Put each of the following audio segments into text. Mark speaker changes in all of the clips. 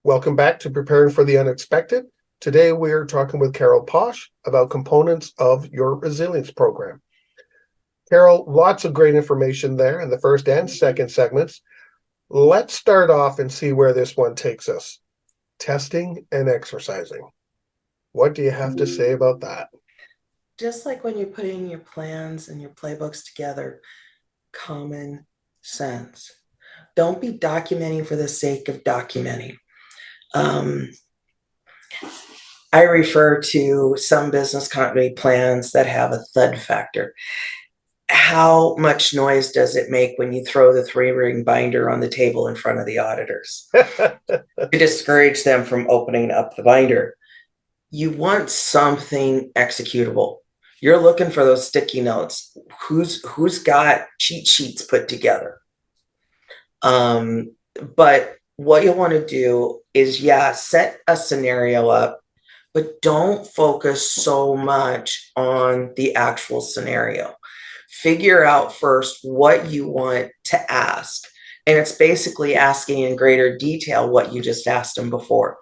Speaker 1: Welcome back to Preparing for the Unexpected. Today we are talking with Carol Paasch about components of your resilience program. Carol, lots of great information there in the first and second segments. Let's start off and see where this one takes us. Testing and exercising. What do you have to say about that?
Speaker 2: Just like when you're putting your plans and your playbooks together, common sense. Don't be documenting for the sake of documenting. Um, I refer to some business continuity plans that have a thud factor. How much noise does it make when you throw the 3-ring binder on the table in front of the auditors to discourage them from opening up the binder? You want something executable. You're looking for those sticky notes. Who's got cheat sheets put together? But what you want to do is, set a scenario up, but don't focus so much on the actual scenario. Figure out first what you want to ask. And it's basically asking in greater detail what you just asked them before.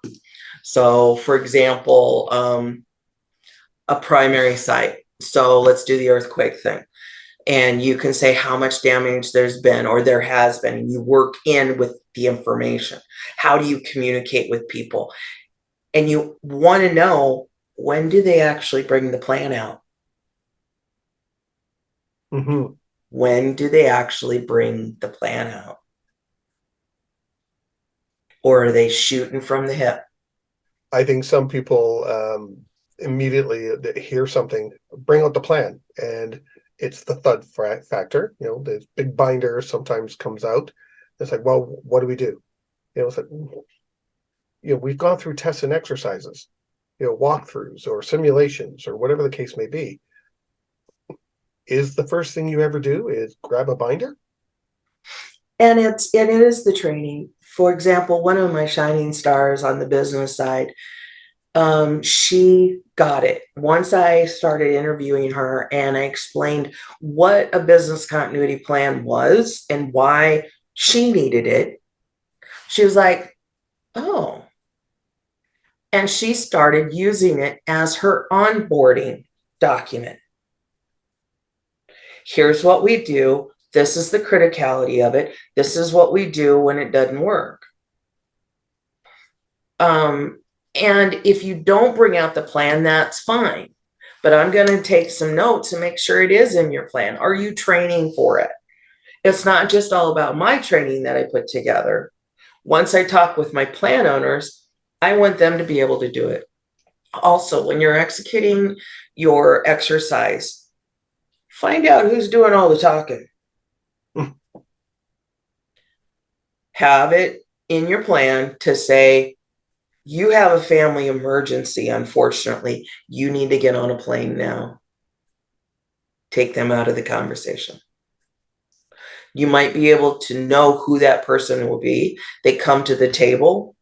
Speaker 2: So, for example, a primary site. So let's do the earthquake thing. And you can say how much damage there's been or there has been. And you work in with the information. How do you communicate with people? And you want to know, when do they actually bring the plan out?
Speaker 1: Mm-hmm.
Speaker 2: When do they actually bring the plan out? Or are they shooting from the hip?
Speaker 1: I think some people immediately hear something, bring out the plan, and it's the thud factor. The big binder sometimes comes out. It's like, well, what do we do? It's like, we've gone through tests and exercises, walkthroughs or simulations or whatever the case may be. Is the first thing you ever do is grab a binder?
Speaker 2: And it is the training. For example, one of my shining stars on the business side, she got it. Once I started interviewing her and I explained what a business continuity plan was and why she needed it, she was like, oh. And she started using it as her onboarding document. Here's what we do. This is the criticality of it. This is what we do when it doesn't work. And if you don't bring out the plan, that's fine. But I'm going to take some notes and make sure it is in your plan. Are you training for it? It's not just all about my training that I put together. Once I talk with my plan owners, I want them to be able to do it. Also, when you're executing your exercise, find out who's doing all the talking. Have it in your plan to say, you have a family emergency, unfortunately. You need to get on a plane now. Take them out of the conversation. You might be able to know who that person will be. They come to the table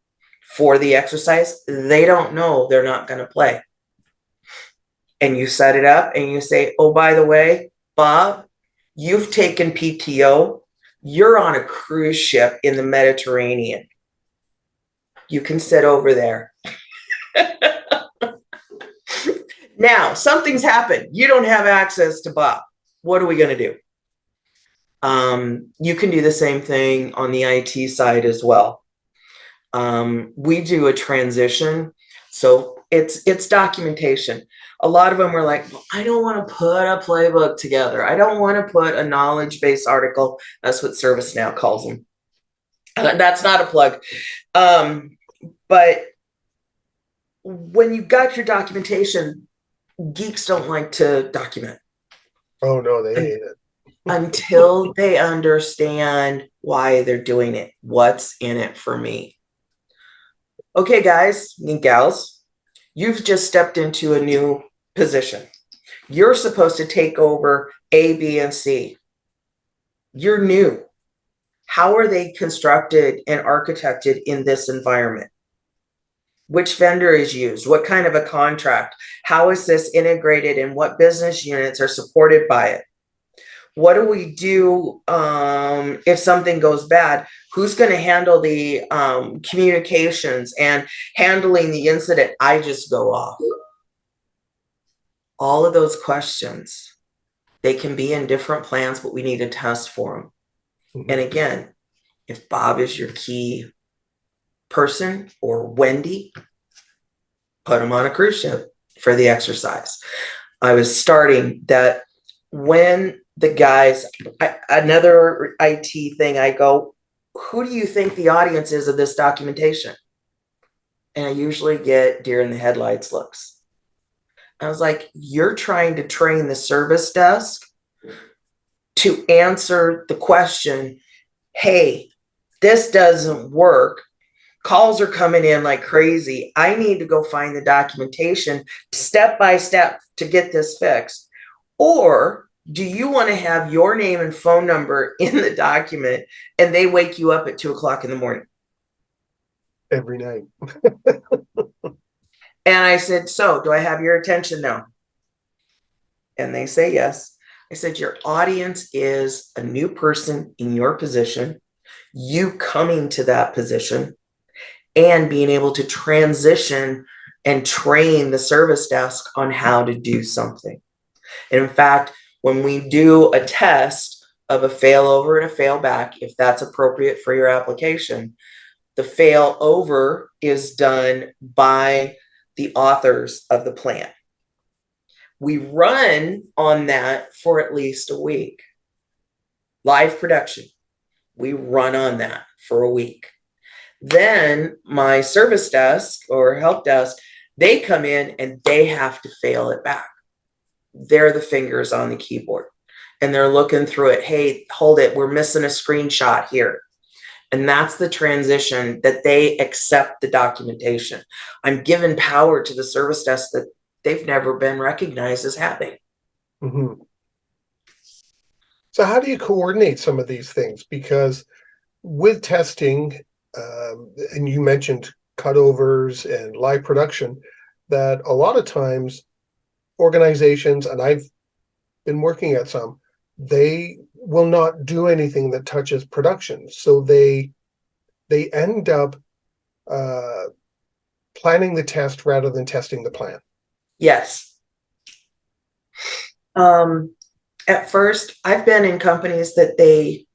Speaker 2: for the exercise. They don't know they're not going to play. And you set it up and you say, oh, by the way, Bob, you've taken PTO. You're on a cruise ship in the Mediterranean. You can sit over there. Now, something's happened. You don't have access to Bob. What are we going to do? You can do the same thing on the IT side as well. We do a transition. So it's documentation. A lot of them were like, well, I don't want to put a playbook together. I don't want to put a knowledge-based article. That's what ServiceNow calls them. That's not a plug. But when you've got your documentation, geeks don't like to document.
Speaker 1: Oh, no, they hate it.
Speaker 2: Until they understand why they're doing it. What's in it for me? Okay, guys and gals, you've just stepped into a new position. You're supposed to take over A, B, and C. You're new. How are they constructed and architected in this environment? Which vendor is used? What kind of a contract? How is this integrated and what business units are supported by it? What do we do if something goes bad? Who's going to handle the communications and handling the incident? I just go off. All of those questions, they can be in different plans, but we need to test for them. And
Speaker 1: Mhm.
Speaker 2: again, if Bob is your key person or Wendy, put them on a cruise ship for the exercise. I was starting that when the guys, another IT thing, I go, who do you think the audience is of this documentation? And I usually get deer in the headlights looks. I was like, you're trying to train the service desk to answer the question, hey, this doesn't work. Calls are coming in like crazy. I need to go find the documentation step by step to get this fixed. Or do you want to have your name and phone number in the document and they wake you up at 2 o'clock in the morning?
Speaker 1: Every night.
Speaker 2: And I said, so do I have your attention now? And they say yes. I said, your audience is a new person in your position, you coming to that position, and being able to transition and train the service desk on how to do something. And in fact, when we do a test of a failover and a failback, if that's appropriate for your application, the failover is done by the authors of the plan. We run on that for at least a week. Live production, we run on that for a week. Then my service desk or help desk, they come in and they have to fail it back. They're the fingers on the keyboard and they're looking through it. Hey, hold it. We're missing a screenshot here. And that's the transition that they accept the documentation. I'm giving power to the service desk that they've never been recognized as having.
Speaker 1: Mhm. So how do you coordinate some of these things? Because with testing, and you mentioned cutovers and live production, that a lot of times organizations, and I've been working at some, they will not do anything that touches production. So they end up uh, planning the test rather than testing the plan.
Speaker 2: Yes. Um, at first, I've been in companies that they,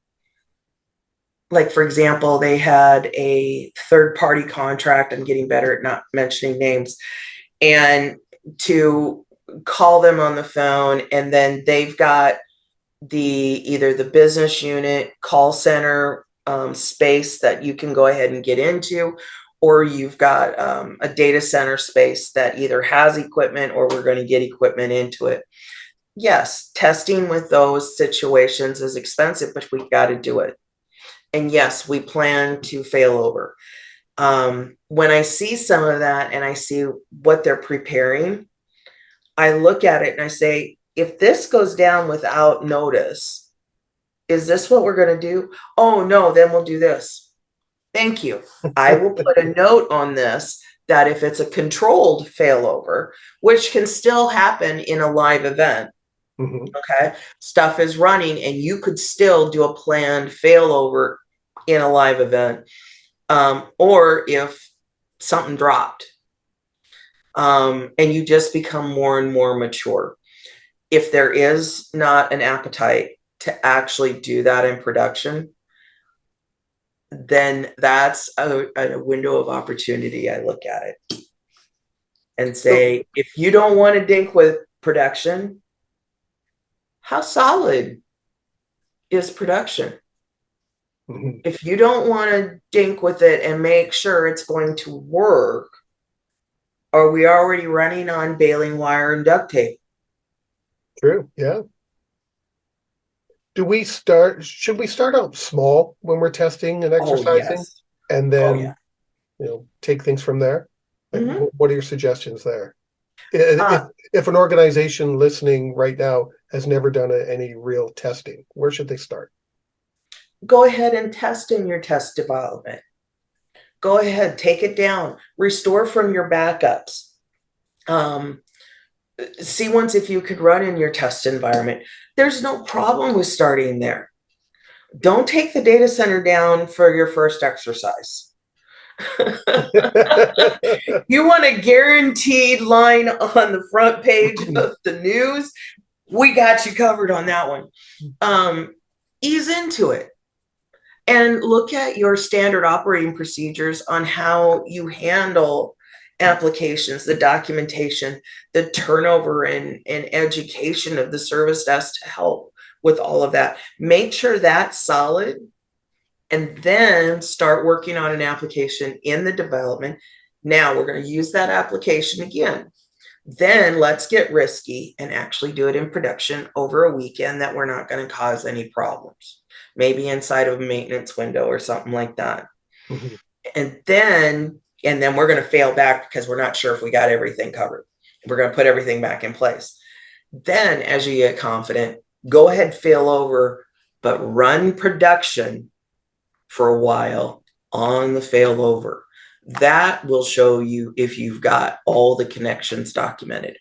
Speaker 2: like, for example, they had a third party contract. I'm getting better at not mentioning names. And to call them on the phone, and then they've got the either the business unit call center space that you can go ahead and get into, or you've got a data center space that either has equipment or we're going to get equipment into it. Yes, testing with those situations is expensive, but we've got to do it. And yes, we plan to fail over. When I see some of that and I see what they're preparing, I look at it and I say, if this goes down without notice, is this what we're going to do? Oh, no, then we'll do this. Thank you. I will put a note on this that if it's a controlled failover, which can still happen in a live event,
Speaker 1: Mhm.
Speaker 2: okay, stuff is running and you could still do a planned failover in a live event. Or if something dropped, and you just become more and more mature. If there is not an appetite to actually do that in production, then that's a window of opportunity. I look at it and
Speaker 1: So,
Speaker 2: say, if you don't want to dink with production, how solid is production?
Speaker 1: mhm.
Speaker 2: If you don't want to dink with it and make sure it's going to work, are we already running on baling wire and duct tape?
Speaker 1: True. Yeah. Should we start out small when we're testing and
Speaker 2: Oh,
Speaker 1: exercising
Speaker 2: yes.
Speaker 1: and
Speaker 2: Oh, yeah.
Speaker 1: then, take things from there? Like,
Speaker 2: Mm-hmm.
Speaker 1: what are your suggestions there?
Speaker 2: Uh,
Speaker 1: If an organization listening right now has never done any real testing, where should they start?
Speaker 2: Go ahead and test in your test development. Go ahead, take it down, restore from your backups. Um, See once if you could run in your test environment. There's no problem with starting there. Don't take the data center down for your first exercise. You want a guaranteed line on the front page of the news? We got you covered on that one. Ease into it and look at your standard operating procedures on how you handle applications, the documentation, the turnover and education of the service desk to help with all of that. Make sure that's solid, and then start working on an application in the development. Now we're going to use that application again. Then let's get risky and actually do it in production over a weekend that we're not going to cause any problems. Maybe inside of a maintenance window or something like that. Mm-hmm. And then we're going to fail back because we're not sure if we got everything covered. We're going to put everything back in place. Then as you get confident, go ahead, fail over, but run production for a while on the failover. That will show you if you've got all the connections documented.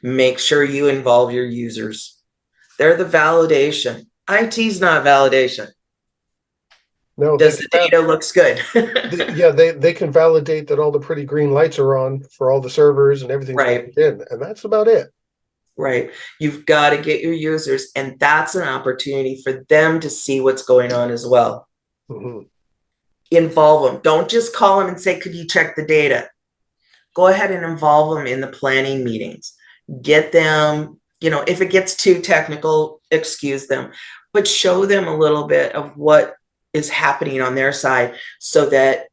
Speaker 2: Make sure you involve your users. They're the validation. IT's not validation. No, does the data looks good?
Speaker 1: they can validate that all the pretty green lights are on for all the servers and everything's
Speaker 2: right
Speaker 1: in, and that's about it.
Speaker 2: Right. You've got to get your users, and that's an opportunity for them to see what's going on as well. Mm-hmm. Involve them. Don't just call them and say, could you check the data? Go ahead and involve them in the planning meetings. Get them, if it gets too technical, excuse them, but show them a little bit of what is happening on their side so that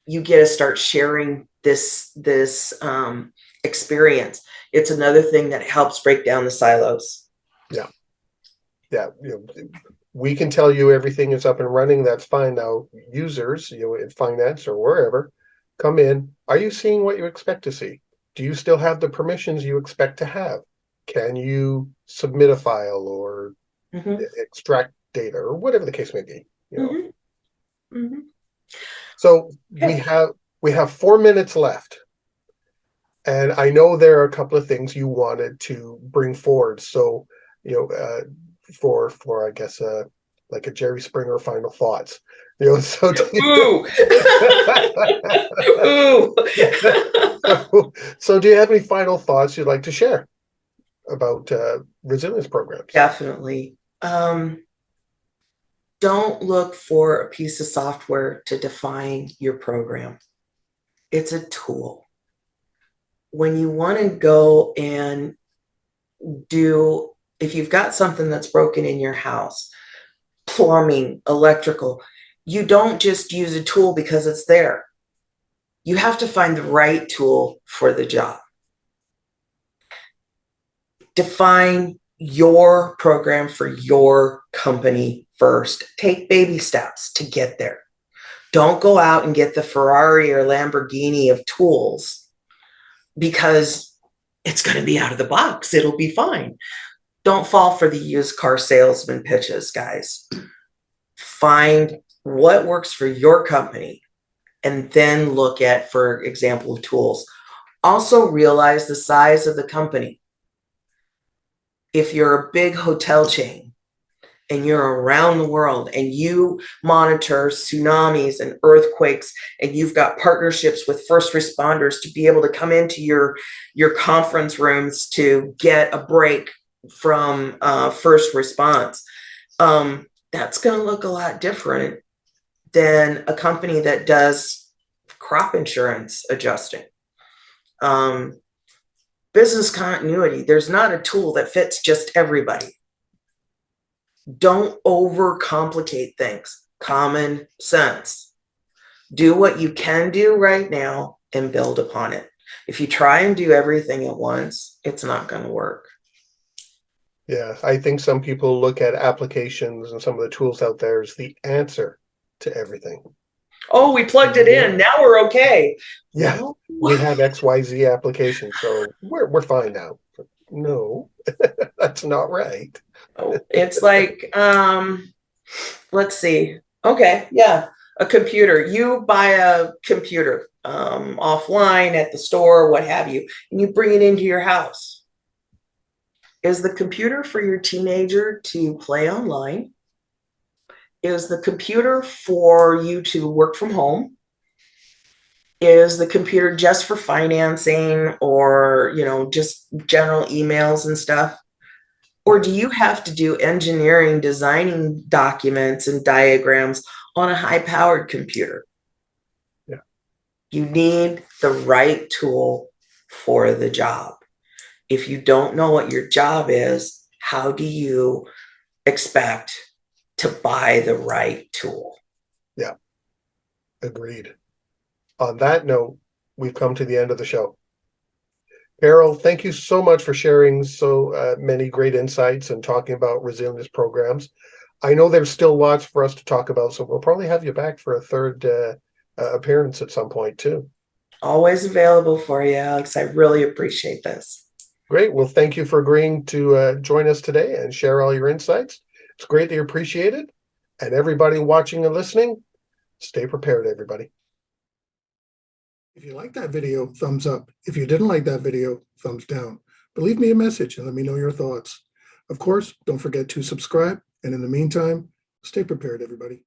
Speaker 2: you get to start sharing this experience. It's another thing that helps break down the silos.
Speaker 1: Yeah. We can tell you everything is up and running. That's fine. Now, users, in finance or wherever, come in. Are you seeing what you expect to see? Do you still have the permissions you expect to have? Can you submit a file or extract data or whatever the case may be? So we have 4 minutes left. And I know there are a couple of things you wanted to bring forward. So, for I guess like a Jerry Springer final thoughts. So so do you have any final thoughts you'd like to share about resilience programs?
Speaker 2: Definitely. Don't look for a piece of software to define your program. It's a tool. When you want to go and if you've got something that's broken in your house, plumbing, electrical, you don't just use a tool because it's there. You have to find the right tool for the job. Define your program for your company first. Take baby steps to get there. Don't go out and get the Ferrari or Lamborghini of tools because it's going to be out of the box. It'll be fine. Don't fall for the used car salesman pitches, guys. Find what works for your company and then look at, for example, tools. Also realize the size of the company. If you're a big hotel chain and you're around the world and you monitor tsunamis and earthquakes and you've got partnerships with first responders to be able to come into your conference rooms to get a break from first response, that's going to look a lot different than a company that does crop insurance adjusting. Business continuity, there's not a tool that fits just everybody. Don't overcomplicate things. Common sense. Do what you can do right now and build upon it. If you try and do everything at once, it's not going to work.
Speaker 1: Yeah, I think some people look at applications and some of the tools out there as the answer to everything.
Speaker 2: Oh, we plugged it in. Now we're okay.
Speaker 1: Yeah, we have XYZ applications, so we're fine now. No, that's not right.
Speaker 2: Oh, it's like, let's see. Okay, yeah. A computer. You buy a computer offline at the store, what have you, and you bring it into your house. Is the computer for your teenager to play online? Is the computer for you to work from home? Is the computer just for financing or, just general emails and stuff? Or do you have to do engineering, designing documents and diagrams on a high powered computer?
Speaker 1: Yeah.
Speaker 2: You need the right tool for the job. If you don't know what your job is, how do you expect to buy the right tool?
Speaker 1: Yeah, agreed. On that note, we've come to the end of the show. Carol, thank you so much for sharing so many great insights and talking about resilience programs. I know there's still lots for us to talk about, so we'll probably have you back for a third appearance at some point too.
Speaker 2: Always available for you, Alex. I really appreciate this.
Speaker 1: Great. Well, thank you for agreeing to join us today and share all your insights. It's greatly appreciated. And everybody watching and listening, stay prepared, everybody. If you liked that video, thumbs up. If you didn't like that video, thumbs down. But leave me a message and let me know your thoughts. Of course, don't forget to subscribe. And in the meantime, stay prepared, everybody.